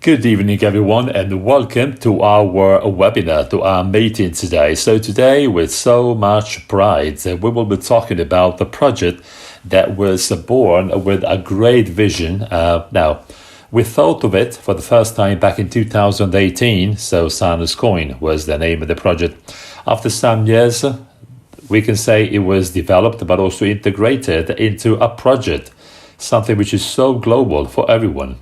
Good evening, everyone, and welcome to our webinar, to our meeting today. So today, with so much pride, we will be talking about the project that was born with a great vision. Now, we thought of it for the first time back in 2018, so Sanus Coin was the name of the project. After some years, we can say it was developed but also integrated into a project, something which is so global for everyone,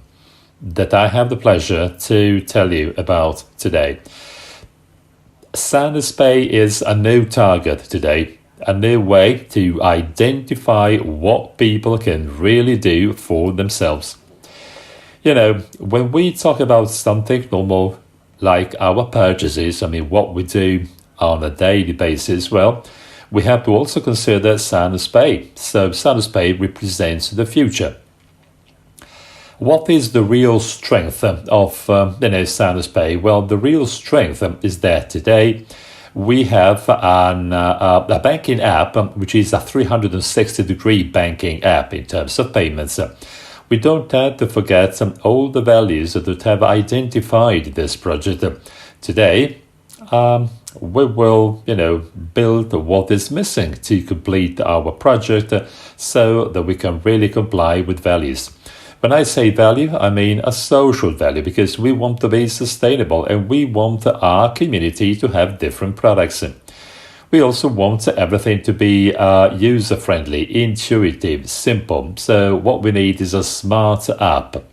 that I have the pleasure to tell you about today. Sanus Pay is a new target today, a new way to identify what people can really do for themselves. You know, when we talk about something normal like our purchases, what we do on a daily basis, well, we have to also consider Sanus Pay. So Sanus Pay represents the future. What is the real strength of Sanus Pay? Well, the real strength is that today we have a banking app, which is a 360-degree banking app in terms of payments. We don't have to forget all the values that have identified this project. Today, we will, build what is missing to complete our project so that we can really comply with values. When I say value, I mean a social value, because we want to be sustainable and we want our community to have different products. We also want everything to be user-friendly, intuitive, simple. So what we need is a smart app.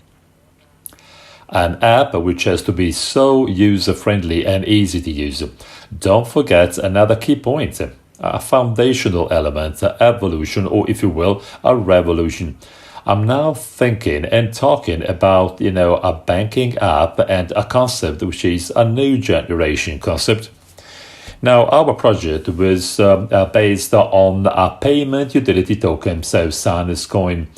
An app which has to be so user-friendly and easy to use. Don't forget another key point, a foundational element, evolution, or if you will, a revolution. I'm now thinking and talking about, a banking app and a concept which is a new generation concept. Now, our project was based on a payment utility token, so Sanus Coin.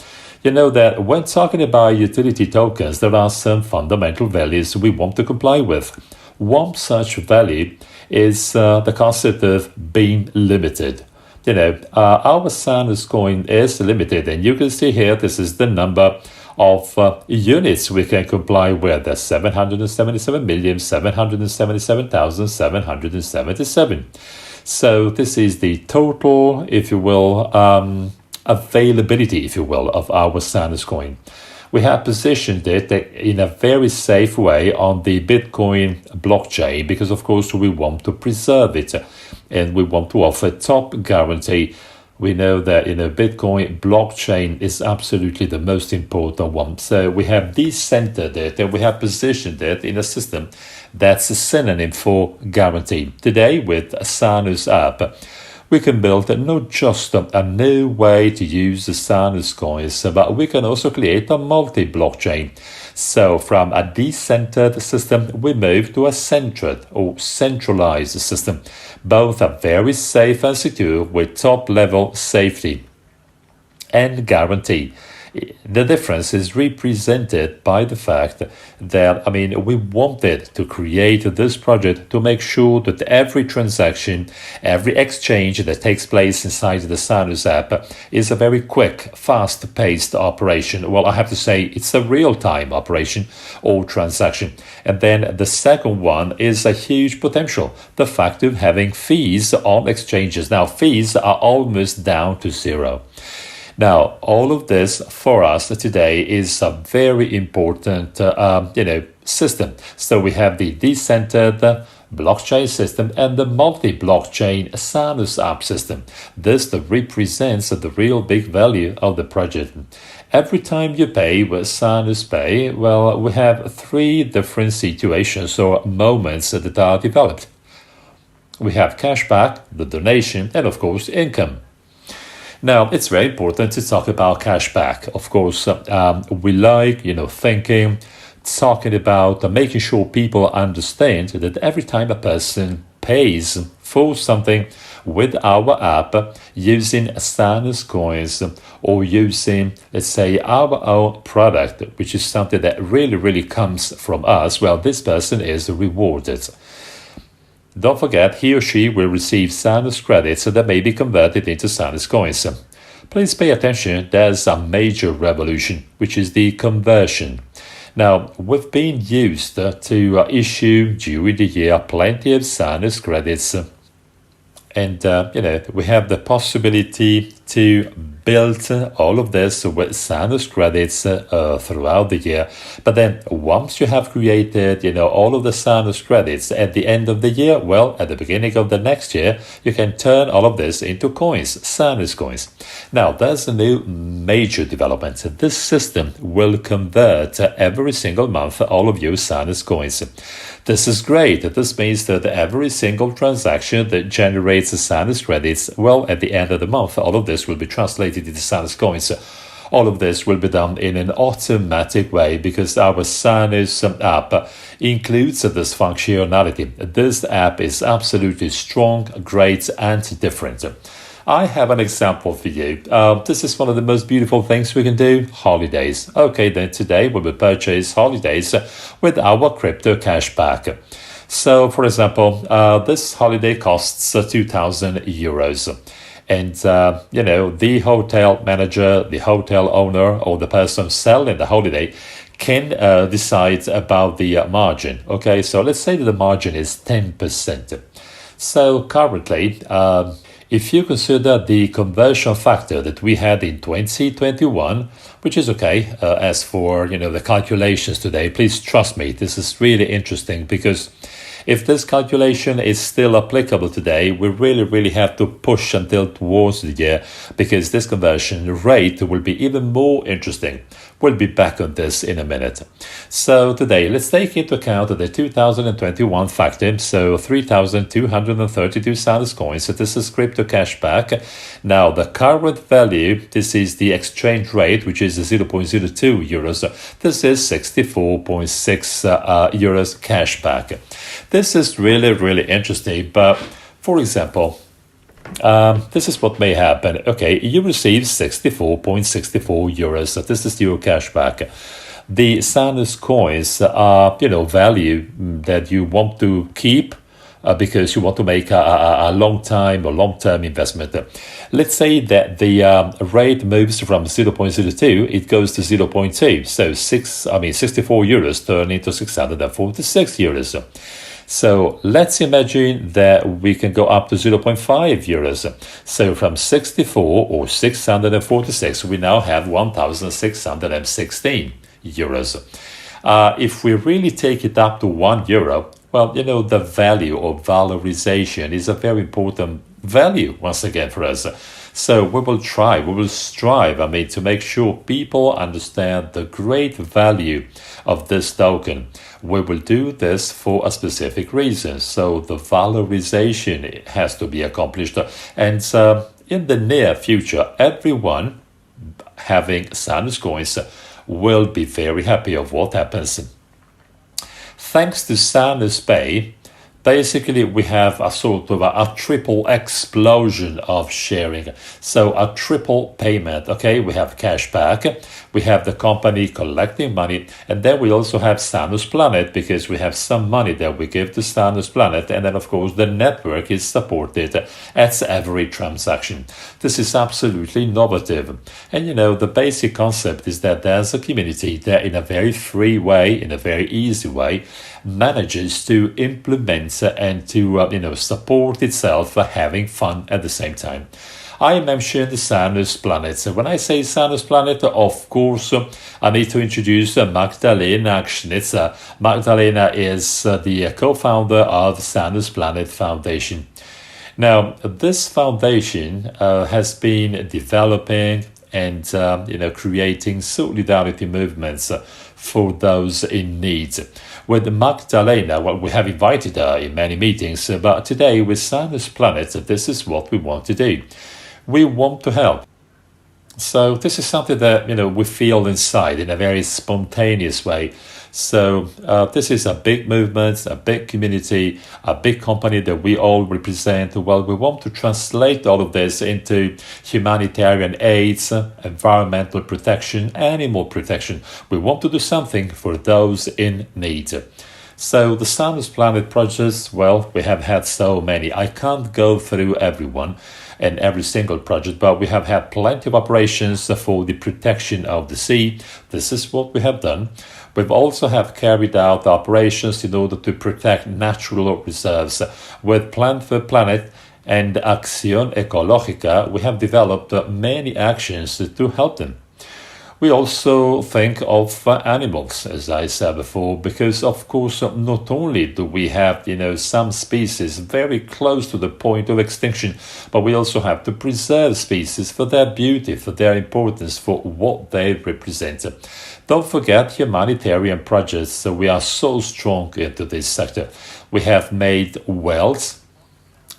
You know that when talking about utility tokens, there are some fundamental values we want to comply with. One such value is the concept of being limited. Our Sanus Coin is limited, and you can see here this is the number of units we can comply with. 777,777,777. So this is the total, if you will, availability, if you will, of our Sanus Coin. We have positioned it in a very safe way on the Bitcoin blockchain because, of course, we want to preserve it and we want to offer top guarantee. We know that Bitcoin blockchain is absolutely the most important one. So we have decentered it and we have positioned it in a system that's a synonym for guarantee. Today, with a Sanus app, we can build not just a new way to use the Sanus coins, but we can also create a multi-blockchain. So from a decentered system, we move to a centered or centralized system. Both are very safe and secure with top-level safety and guarantee. The difference is represented by the fact that, we wanted to create this project to make sure that every transaction, every exchange that takes place inside the Sanus app is a very quick, fast-paced operation. Well, I have to say it's a real-time operation or transaction. And then the second one is a huge potential, the fact of having fees on exchanges. Now, fees are almost down to zero. Now, all of this for us today is a very important, system. So we have the decentered blockchain system and the multi-blockchain Sanus app system. This represents the real big value of the project. Every time you pay with Sanus Pay, well, we have three different situations or moments that are developed. We have cashback, the donation, and of course, income. Now, it's very important to talk about cashback. Of course, we like, thinking, talking about making sure people understand that every time a person pays for something with our app using Sanus coins or using, let's say, our own product, which is something that really comes from us, well, this person is rewarded. Don't forget, he or she will receive Sanus credits that may be converted into Sanus coins. Please pay attention, there's a major revolution, which is the conversion. Now, we've been used to issue during the year plenty of Sanus credits. And, we have the possibility to build all of this with Sanus credits throughout the year. But then once you have created, all of the Sanus credits at the end of the year, well, at the beginning of the next year, you can turn all of this into coins, Sanus coins. Now, there's a new major development. This system will convert every single month all of your Sanus coins. This is great. This means that every single transaction that generates Sanus credits, well, at the end of the month, all of this will be translated into Sanus coins. All of this will be done in an automatic way because our Sanus app includes this functionality. This app is absolutely strong, great, and different. I have an example for you. This is one of the most beautiful things we can do, holidays. Okay, then today we will purchase holidays with our crypto cashback. So, for example, this holiday costs 2,000 euros. And, the hotel manager, the hotel owner, or the person selling the holiday can decide about the margin. Okay, so let's say that the margin is 10%. So currently, if you consider the conversion factor that we had in 2021, which is okay, as for the calculations today, please trust me, this is really interesting because if this calculation is still applicable today, we really have to push until towards the year because this conversion rate will be even more interesting. We'll be back on this in a minute. So today, let's take into account the 2021 factor, so 3,232 Sanus coins. So this is crypto cashback. Now, the current value, this is the exchange rate, which is 0.02 euros. This is 64.6 euros cashback. This is really interesting, but for example, this is what may happen. Okay, you receive 64.64 euros. So this is your cashback. The Sanus coins are, value that you want to keep because you want to make a long-term investment. Let's say that the rate moves from 0.02, it goes to 0.2. So 64 euros turn into 646 euros. So let's imagine that we can go up to 0.5 euros. So from 64 or 646, we now have 1,616 euros. If we really take it up to 1 euro, well, the value or valorization is a very important value once again for us. So we will strive, to make sure people understand the great value of this token. We will do this for a specific reason. So the valorization has to be accomplished. And in the near future, everyone having Sanus coins will be very happy of what happens. Thanks to Sanus Pay, basically, we have a sort of a triple explosion of sharing. So a triple payment, okay? We have cashback, we have the company collecting money, and then we also have Sanus Planet because we have some money that we give to Sanus Planet, and then, of course, the network is supported at every transaction. This is absolutely innovative. And, the basic concept is that there's a community that in a very free way, in a very easy way, manages to implement and to support itself, having fun at the same time. I mentioned Sanus Planet. So when I say Sanus Planet, of course, I need to introduce Magdalena Schnitzer. Magdalena is the co-founder of Sanus Planet Foundation. Now, this foundation has been developing and creating solidarity movements for those in need. With Magdalena, well, we have invited her in many meetings, but today with Sanus Planet, this is what we want to do. We want to help. So this is something that, we feel inside in a very spontaneous way. So this is a big movement, a big community, a big company that we all represent. Well, we want to translate all of this into humanitarian aids, environmental protection, animal protection. We want to do something for those in need. So the Sanus Planet projects, well, we have had so many. I can't go through everyone. in every single project, but we have had plenty of operations for the protection of the sea. This is what we have done. We've also have carried out operations in order to protect natural reserves. With Plan for Planet and Acción Ecológica, we have developed many actions to help them. We also think of animals, as I said before, because of course not only do we have some species very close to the point of extinction, but we also have to preserve species for their beauty, for their importance, for what they represent. Don't forget humanitarian projects. So we are so strong into this sector. We have made wells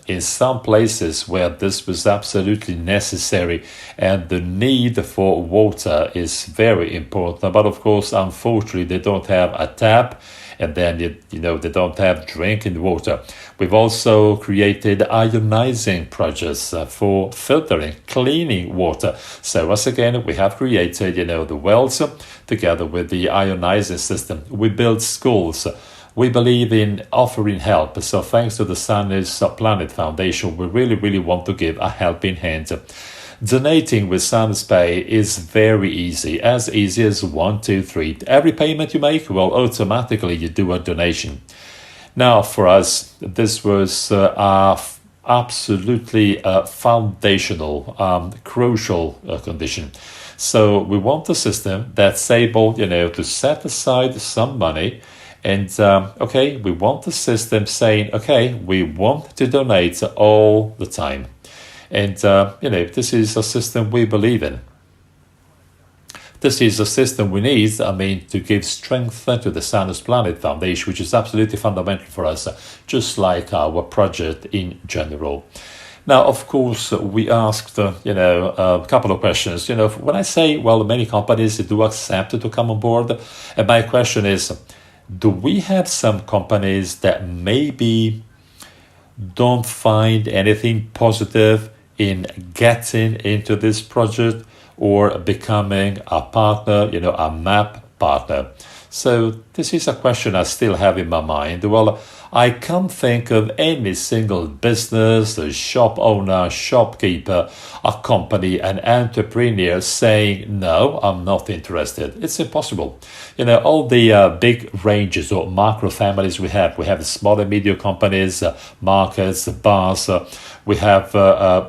in some places where this was absolutely necessary, and the need for water is very important. But of course, unfortunately, they don't have a tap, and then they don't have drinking water. We've also created ionizing projects for filtering, cleaning water. So once again, we have created the wells together with the ionizing system. We build schools. We believe in offering help, so thanks to the Sun is Planet Foundation, we really want to give a helping hand. Donating with SanesPay is very easy as 1, 2, 3. Every payment you make, well, automatically you do a donation. Now, for us, this was absolutely foundational, crucial condition. So we want a system that's able, to set aside some money. And, we want the system saying, we want to donate all the time. And, this is a system we believe in. This is a system we need, to give strength to the Sanus Planet Foundation, which is absolutely fundamental for us, just like our project in general. Now, of course, we asked, a couple of questions. When I say, many companies do accept to come on board, and my question is, do we have some companies that maybe don't find anything positive in getting into this project or becoming a partner, a MAP partner? So this is a question I still have in my mind. Well, I can't think of any single business, a shop owner, shopkeeper, a company, an entrepreneur saying, no, I'm not interested. It's impossible. All the big ranges or macro families we have small and medium companies, markets, bars, we have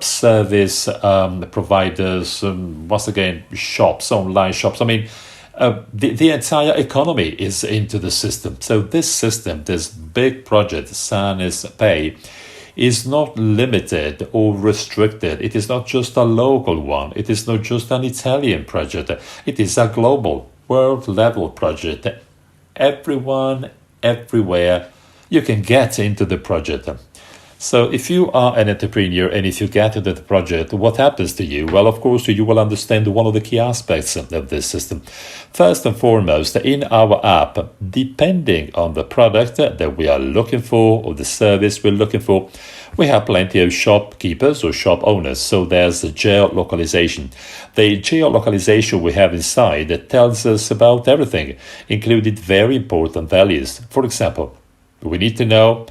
service providers, once again, shops, online shops. The entire economy is into the system. So this system, this big project, SanesPay, is not limited or restricted. It is not just a local one. It is not just an Italian project. It is a global, world-level project. Everyone, everywhere, you can get into the project. So if you are an entrepreneur and if you get into the project, what happens to you? Well, of course, you will understand one of the key aspects of this system. First and foremost, in our app, depending on the product that we are looking for or the service we're looking for, we have plenty of shopkeepers or shop owners. So there's the geolocalization. The geolocalization we have inside that tells us about everything, including very important values. For example, we need to know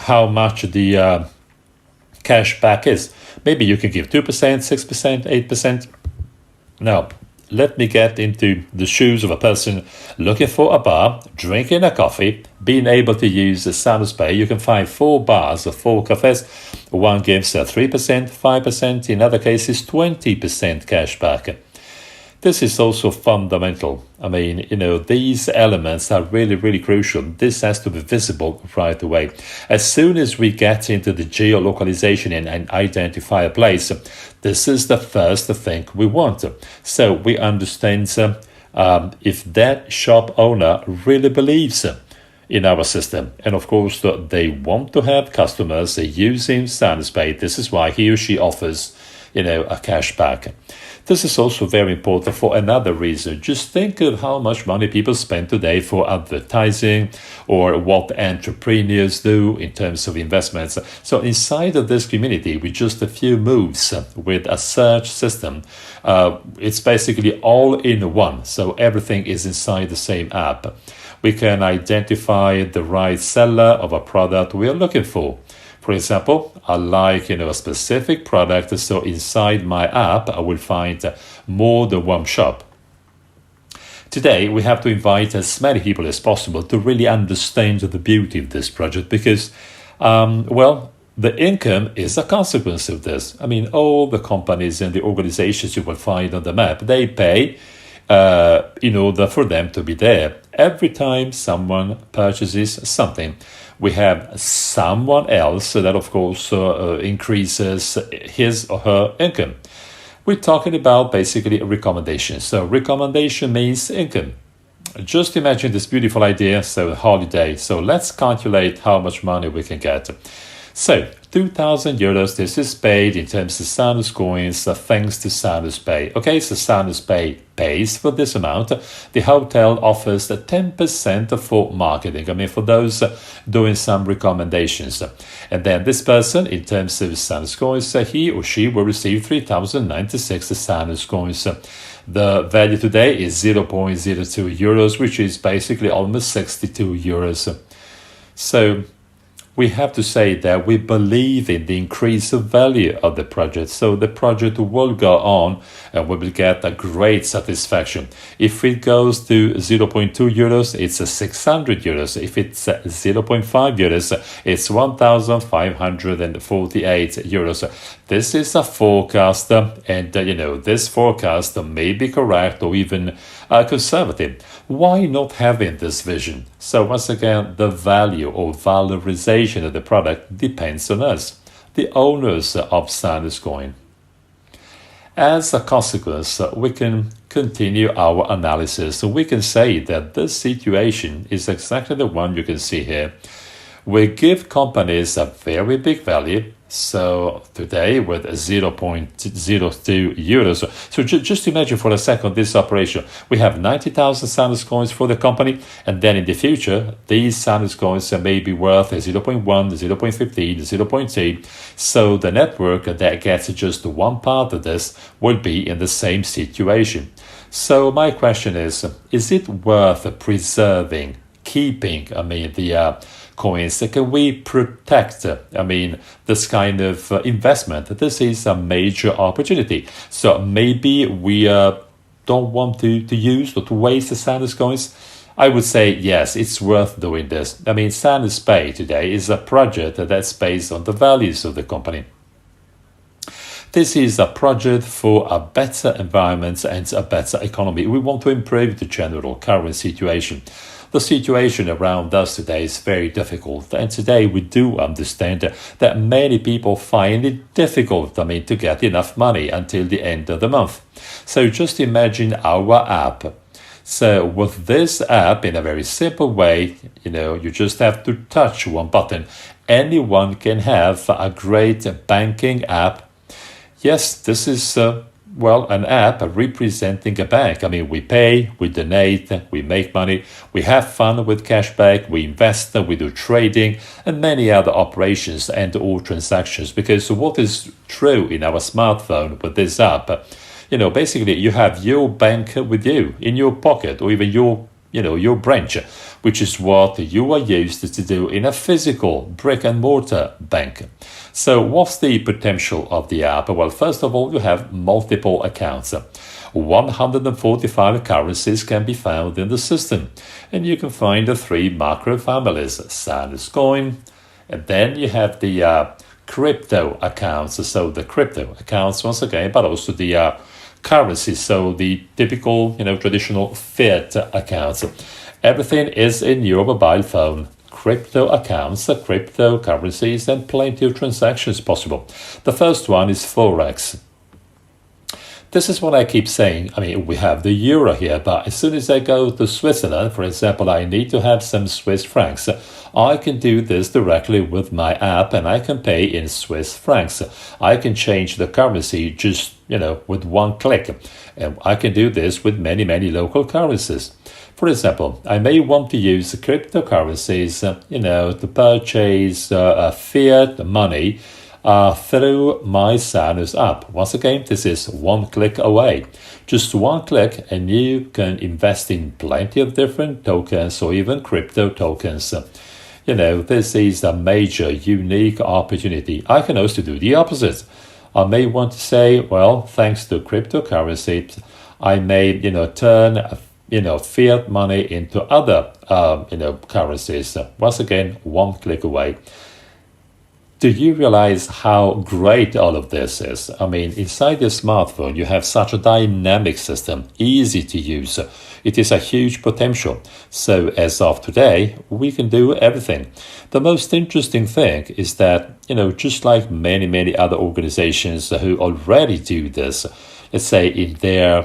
how much the cash back is. Maybe you can give 2%, 6%, 8%. Now, let me get into the shoes of a person looking for a bar, drinking a coffee, being able to use the SanesPay. You can find 4 bars or 4 cafes. One gives 3%, 5%, in other cases 20% cash back. This is also fundamental. These elements are really crucial. This has to be visible right away. As soon as we get into the geolocalization and identify a place, this is the first thing we want. So we understand if that shop owner really believes in our system. And of course, they want to have customers using SanesPay. This is why he or she offers, a cash back. This is also very important for another reason. Just think of how much money people spend today for advertising or what entrepreneurs do in terms of investments. So inside of this community, with just a few moves with a search system, it's basically all in one. So everything is inside the same app. We can identify the right seller of a product we are looking for. For example, I like a specific product, so inside my app I will find more than one shop. Today we have to invite as many people as possible to really understand the beauty of this project because, the income is a consequence of this. I mean, all the companies and the organizations you will find on the map, they pay in order for them to be there. Every time someone purchases something, we have someone else that, of course, increases his or her income. We're talking about basically recommendations. So recommendation means income. Just imagine this beautiful idea, so holiday. So let's calculate how much money we can get. So, 2,000 euros, this is paid in terms of Sanus coins, thanks to SanusPay. Okay, so SanusPay pays for this amount. The hotel offers 10% for marketing, for those doing some recommendations. And then this person, in terms of Sanus coins, he or she will receive 3,096 Sanus coins. The value today is 0.02 euros, which is basically almost 62 euros. So, we have to say that we believe in the increase of value of the project. So the project will go on and we will get a great satisfaction. If it goes to 0.2 euros, it's 600 euros. If it's 0.5 euros, it's 1,548 euros. This is a forecast, and this forecast may be correct or even conservative. Why not having this vision? So once again, the value or valorization of the product depends on us, the owners of Sanus Coin. As a consequence, we can continue our analysis. We can say that this situation is exactly the one you can see here. We give companies a very big value. So today with 0.02 euros. So just imagine for a second this operation. We have 90,000 Sanus coins for the company, and then in the future, these Sanus coins may be worth 0.1, 0.15, 0.2. So the network that gets just one part of this will be in the same situation. So my question is it worth preserving, keeping, the coins? Can we protect, this kind of investment? This is a major opportunity. So maybe we don't want to use or to waste the Sanus coins. I would say yes, it's worth doing this. SanusPay today is a project that's based on the values of the company. This is a project for a better environment and a better economy. We want to improve the general current situation. The situation around us today is very difficult, and today we do understand that many people find it difficult, to get enough money until the end of the month. So just imagine our app. So with this app, in a very simple way, you just have to touch one button. Anyone can have a great banking app. Yes, this is an app representing a bank. We pay, we donate, we make money, we have fun with cashback, we invest, we do trading, and many other operations and all transactions. Because what is true in our smartphone with this app, basically you have your bank with you in your pocket, or even your branch, which is what you are used to do in a physical brick and mortar bank. So what's the potential of the app? Well, first of all, you have multiple accounts. 145 currencies can be found in the system, and you can find the three macro families, Sanus Coin, and then you have the crypto accounts. So the crypto accounts once again, but also the currency, so the typical, traditional fiat accounts. Everything is in your mobile phone. Crypto accounts, cryptocurrencies, and plenty of transactions possible. The first one is Forex. This is what I keep saying. We have the euro here, but as soon as I go to Switzerland, for example, I need to have some Swiss francs. I can do this directly with my app, and I can pay in Swiss francs. I can change the currency just, with one click. And I can do this with many, many local currencies. For example, I may want to use cryptocurrencies, to purchase fiat money through my Sanus app. Once again, this is one click away. Just one click and you can invest in plenty of different tokens or even crypto tokens. this is a major, unique opportunity. I can also do the opposite. I may want to say, well, thanks to cryptocurrency, I may, turn, fiat money into other, currencies. Once again, one click away. Do you realize how great all of this is? I mean, inside your smartphone, you have such a dynamic system, easy to use. It is a huge potential. So as of today, we can do everything. The most interesting thing is that, just like many, many other organizations who already do this, let's say in their,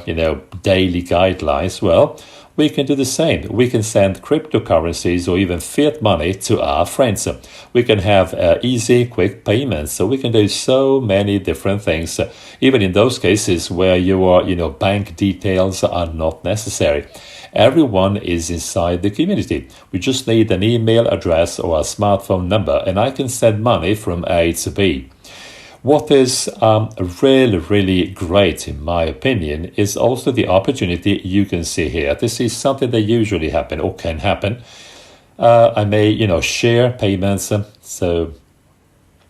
daily guidelines, well, we can do the same. We can send cryptocurrencies or even fiat money to our friends. We can have easy, quick payments. So we can do so many different things, even in those cases where your, bank details are not necessary. Everyone is inside the community. We just need an email address or a smartphone number, and I can send money from A to B. What is really, really great, in my opinion, is also the opportunity you can see here. This is something that usually happen or can happen. I may, share payments. So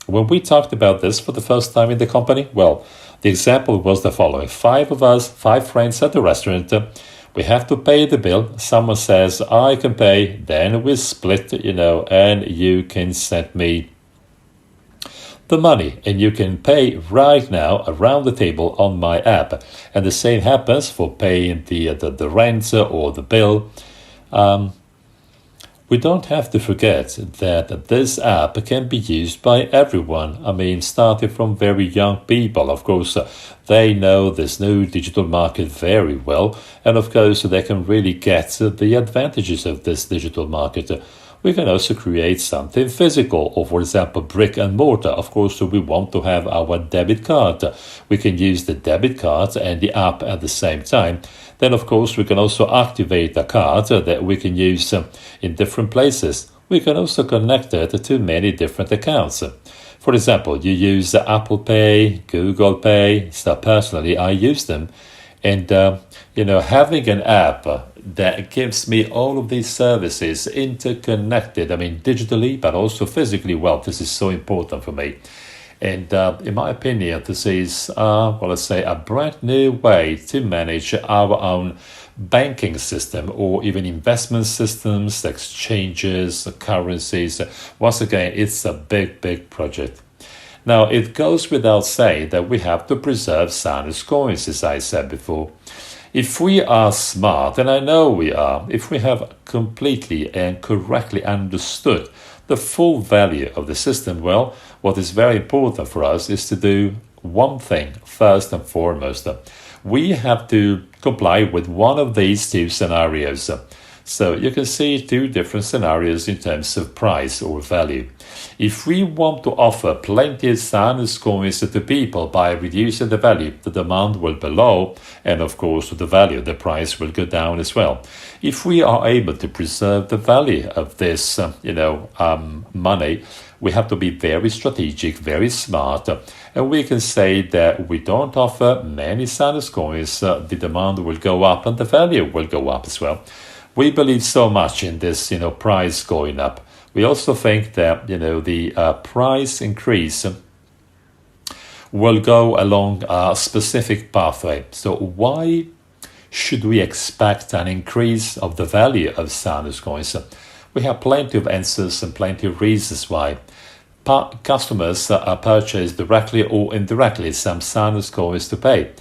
when we talked about this for the first time in the company, well, the example was the following. 5 of us, 5 friends at the restaurant. We have to pay the bill. Someone says, I can pay. Then we split, and you can send me the money, and you can pay right now around the table on my app. And the same happens for paying the rent or the bill. We don't have to forget that this app can be used by everyone. I mean, starting from very young people. Of course, they know this new digital market very well. And of course, they can really get the advantages of this digital market. We can also create something physical, or for example, brick and mortar. Of course, we want to have our debit card. We can use the debit card and the app at the same time. Then, of course, we can also activate a card that we can use in different places. We can also connect it to many different accounts. For example, you use Apple Pay, Google Pay. So personally, I use them. And, having an app that gives me all of these services interconnected, I mean, digitally, but also physically, well, this is so important for me. And in my opinion, this is, let's say, a brand new way to manage our own banking system or even investment systems, exchanges, currencies. Once again, it's a big, big project. Now, it goes without saying that we have to preserve Sanus coins, as I said before. If we are smart, and I know we are, if we have completely and correctly understood the full value of the system, well, what is very important for us is to do one thing first and foremost. We have to comply with one of these 2 scenarios. So you can see 2 different scenarios in terms of price or value. If we want to offer plenty of Sanus coins to people by reducing the value, the demand will be low, and of course the value, the price will go down as well. If we are able to preserve the value of this, money, we have to be very strategic, very smart, and we can say that we don't offer many Sanus coins, the demand will go up and the value will go up as well. We believe so much in this, price going up. We also think that, the price increase will go along a specific pathway. So why should we expect an increase of the value of Sanus coins? We have plenty of answers and plenty of reasons why. Customers purchase directly or indirectly some Sanus coins to pay.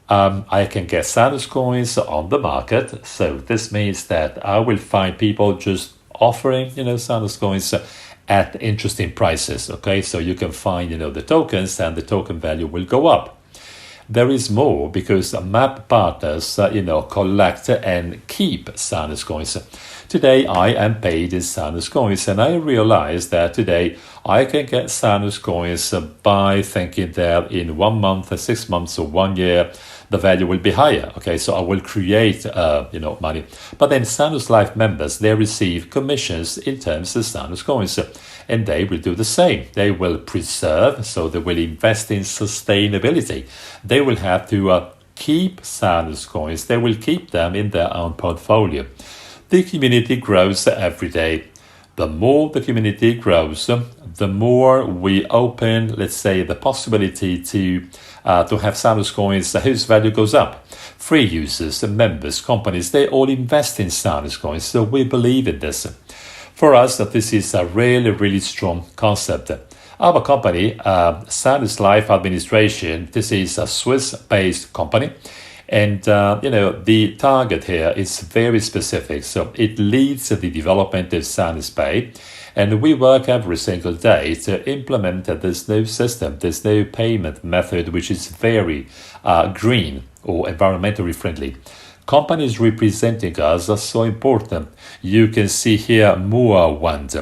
I can get Sanus coins on the market, so this means that I will find people just offering, Sanus coins at interesting prices. Okay, so you can find, the tokens, and the token value will go up. There is more because map partners, collect and keep Sanus coins. Today I am paid in Sanus coins, and I realize that today I can get Sanus coins by thinking that in 1 month, 6 months, or 1 year, the value will be higher. Okay, so I will create, money. But then Sanus Life members, they receive commissions in terms of Sanus coins, and they will do the same. They will preserve, so they will invest in sustainability. They will have to keep Sanus coins. They will keep them in their own portfolio. The community grows every day. The more the community grows, the more we open, let's say, the possibility to have Sanus coins whose value goes up. Free users, members, companies, they all invest in Sanus coins, so we believe in this. For us, this is a really, really strong concept. Our company, Sanus Life Administration, this is a Swiss-based company. And, the target here is very specific. So it leads the development of Sanus Pay. And we work every single day to implement this new system, this new payment method, which is very green or environmentally friendly. Companies representing us are so important. You can see here more ones.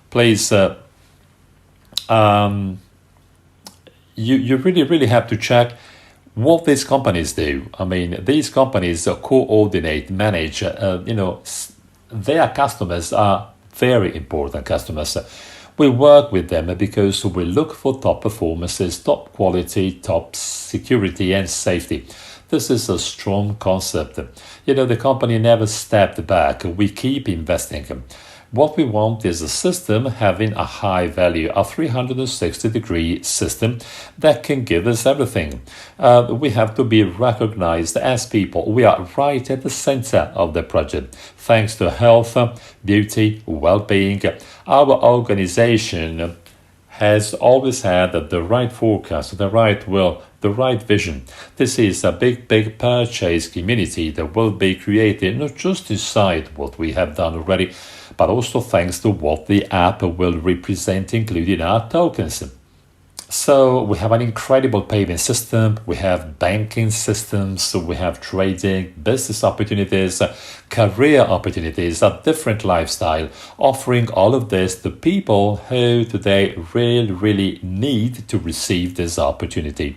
Please, you really, really have to check what these companies do. I mean, these companies coordinate, manage, their customers are very important customers. We work with them because we look for top performances, top quality, top security and safety. This is a strong concept. The company never stepped back. We keep investing. What we want is a system having a high value, a 360-degree system that can give us everything. We have to be recognized as people. We are right at the center of the project. Thanks to health, beauty, well-being, our organization has always had the right forecast, the right will, the right vision. This is a big purchase community that will be created not just inside what we have done already, but also thanks to what the app will represent, including our tokens. So we have an incredible payment system, we have banking systems, we have trading, business opportunities, career opportunities, a different lifestyle, offering all of this to people who today really need to receive this opportunity.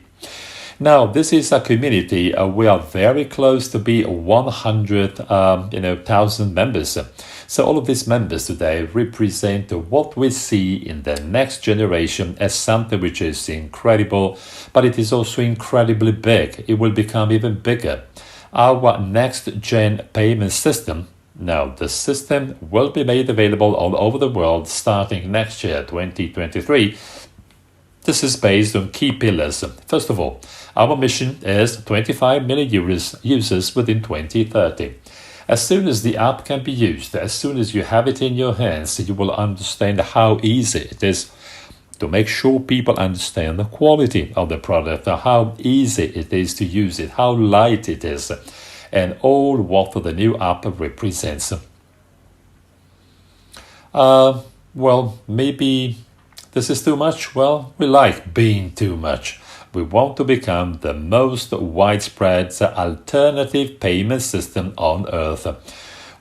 Now, this is a community. We are very close to be 100,000 members. So all of these members today represent what we see in the next generation as something which is incredible, but it is also incredibly big. It will become even bigger. Our next-gen payment system, now the system will be made available all over the world starting next year, 2023. This is based on key pillars. First of all, our mission is 25 million users within 2030. As soon as the app can be used, as soon as you have it in your hands, you will understand how easy it is to make sure people understand the quality of the product, how easy it is to use it, how light it is, and all what the new app represents. Maybe this is too much. Well, we like being too much. We want to become the most widespread alternative payment system on Earth.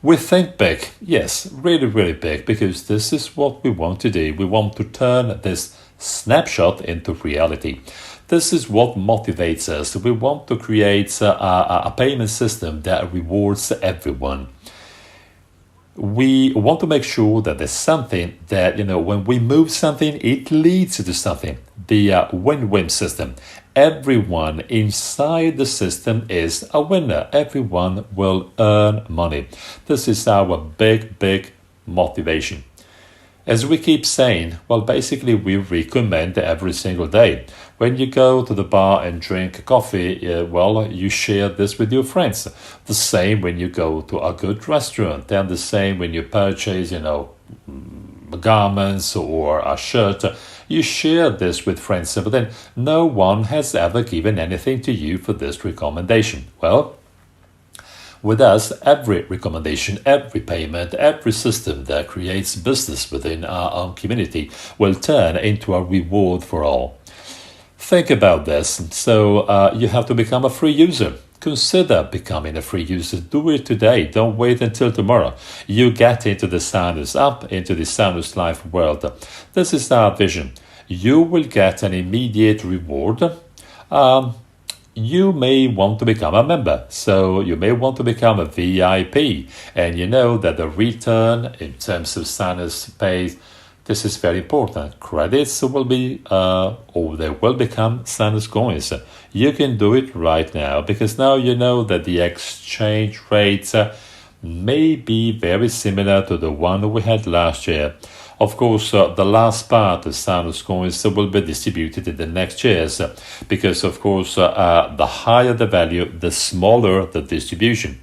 We think big, yes, really big, because this is what we want to do. We want to turn this snapshot into reality. This is what motivates us. We want to create a payment system that rewards everyone. We want to make sure that there's something that, when we move something, it leads to something. The win-win system. Everyone inside the system is a winner. Everyone will earn money. This is our big motivation. As we keep saying, basically we recommend every single day. When you go to the bar and drink coffee, you share this with your friends. The same when you go to a good restaurant, and the same when you purchase, garments or a shirt. You share this with friends, but then no one has ever given anything to you for this recommendation. Well, with us, every recommendation, every payment, every system that creates business within our own community will turn into a reward for all. Think about this. So you have to become a free user. Consider becoming a free user. Do it today. Don't wait until tomorrow. You get into the Sanus app, into the Sanus Life world. This is our vision. You will get an immediate reward. You may want to become a member, so you may want to become a VIP, and you know that the return in terms of Sanus Pay, this is very important. Credits will be, or they will become Sanus coins. You can do it right now, because now you know that the exchange rates may be very similar to the one we had last year. Of course, the last part of Sanus coins will be distributed in the next years because, of course, the higher the value, the smaller the distribution.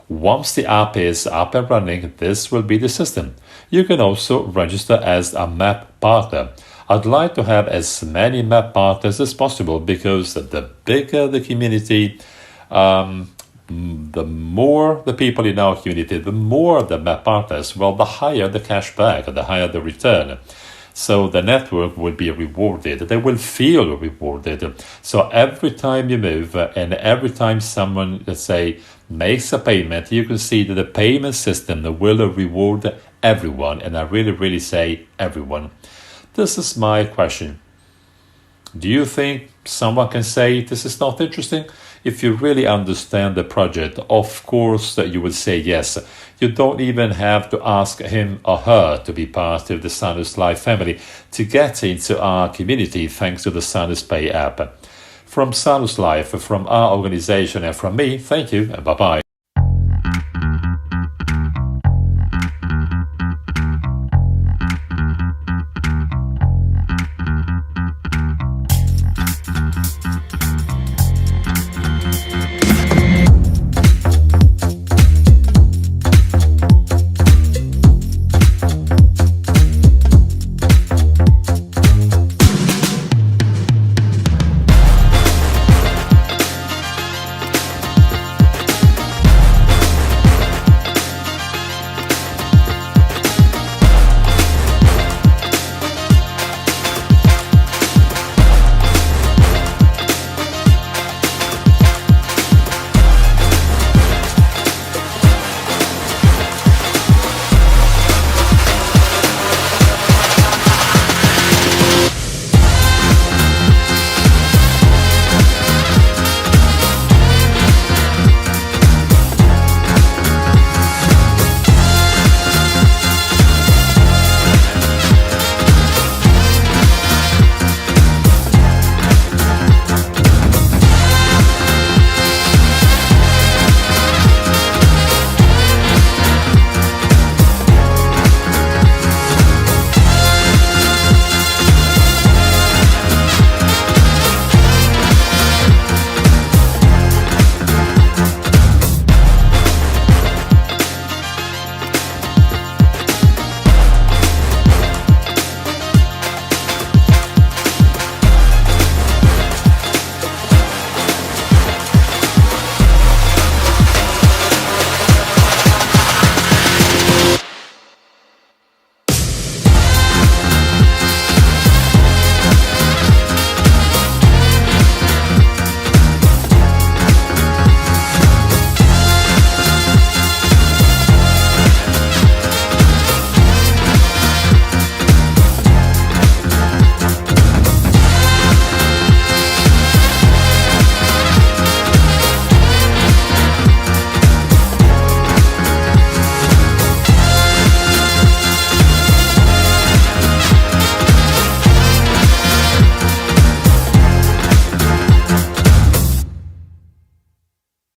Once the app is up and running, this will be the system. You can also register as a map partner. I'd like to have as many map partners as possible because the bigger the community, the more the people in our community, the more the map partners, well, the higher the cash back, the higher the return. So the network will be rewarded. They will feel rewarded. So every time you move and every time someone, let's say, makes a payment, you can see that the payment system will reward everyone. And I really say everyone. This is my question. Do you think someone can say this is not interesting? If you really understand the project, of course you will say yes. You don't even have to ask him or her to be part of the Sanus Life family to get into our community thanks to the Sanus Pay app. From Sanus Life, from our organization and from me, thank you and bye-bye.